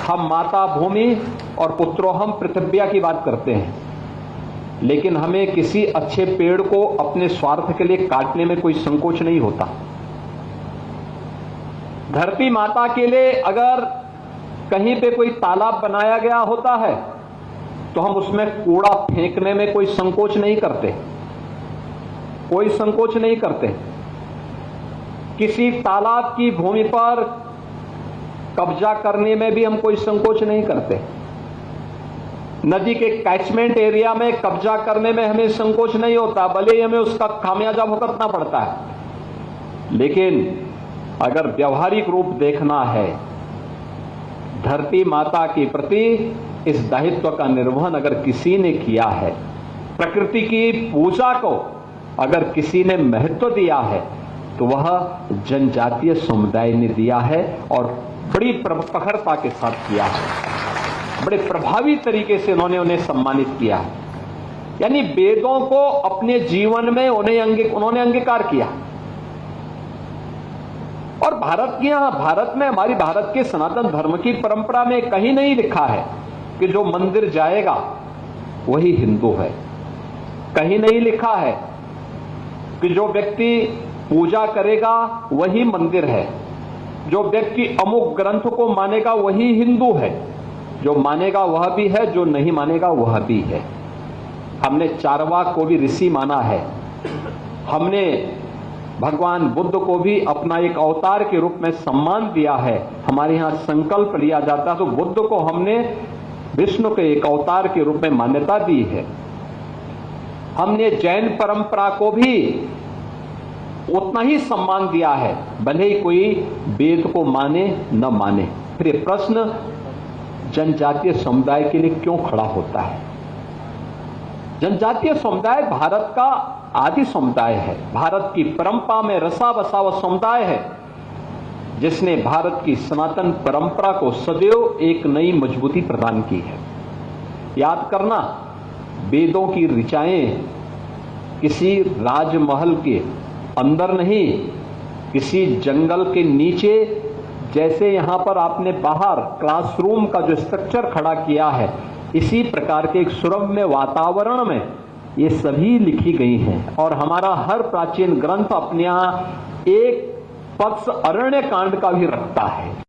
हम माता भूमि और पुत्रोहम पृथिव्या की बात करते हैं, लेकिन हमें किसी अच्छे पेड़ को अपने स्वार्थ के लिए काटने में कोई संकोच नहीं होता। धरती माता के लिए अगर कहीं पे कोई तालाब बनाया गया होता है तो हम उसमें कूड़ा फेंकने में कोई संकोच नहीं करते, कोई संकोच नहीं करते। किसी तालाब की भूमि पर कब्जा करने में भी हम कोई संकोच नहीं करते। नदी के कैचमेंट एरिया में कब्जा करने में हमें संकोच नहीं होता, भले ही हमें उसका खामियाजा भुगतना पड़ता है। लेकिन अगर व्यवहारिक रूप देखना है, धरती माता के प्रति इस दायित्व का निर्वहन अगर किसी ने किया है, प्रकृति की पूजा को अगर किसी ने महत्व दिया है, तो वह जनजातीय समुदाय ने दिया है और बड़ी प्रखरता के साथ किया है। बड़े प्रभावी तरीके से उन्हें सम्मानित किया है। यानी वेदों को अपने जीवन में उन्होंने अंगीकार किया। और भारत में हमारी भारत के सनातन धर्म की परंपरा में कहीं नहीं लिखा है कि जो मंदिर जाएगा वही हिंदू है। कहीं नहीं लिखा है कि जो व्यक्ति पूजा करेगा वही मंदिर है। जो व्यक्ति अमुक ग्रंथ को मानेगा वही हिंदू है। जो मानेगा वह भी है, जो नहीं मानेगा वह भी है। हमने चारवाक को भी ऋषि माना है। हमने भगवान बुद्ध को भी अपना एक अवतार के रूप में सम्मान दिया है। हमारे यहां संकल्प लिया जाता है तो बुद्ध को हमने विष्णु के एक अवतार के रूप में मान्यता दी है। हमने जैन परंपरा को भी उतना ही सम्मान दिया है, भले ही कोई वेद को माने न माने। फिर ये प्रश्न जनजातीय समुदाय के लिए क्यों खड़ा होता है? जनजातीय समुदाय भारत का आदि समुदाय है, भारत की परंपरा में रसा बसा हुआ समुदाय है, जिसने भारत की सनातन परंपरा को सदैव एक नई मजबूती प्रदान की है। याद करना, वेदों की ऋचाएं किसी राजमहल के अंदर नहीं, किसी जंगल के नीचे, जैसे यहां पर आपने बाहर क्लासरूम का जो स्ट्रक्चर खड़ा किया है, इसी प्रकार के एक सुरम्य वातावरण में ये सभी लिखी गई हैं। और हमारा हर प्राचीन ग्रंथ अपने यहां एक पक्ष अरण्य कांड का भी रखता है।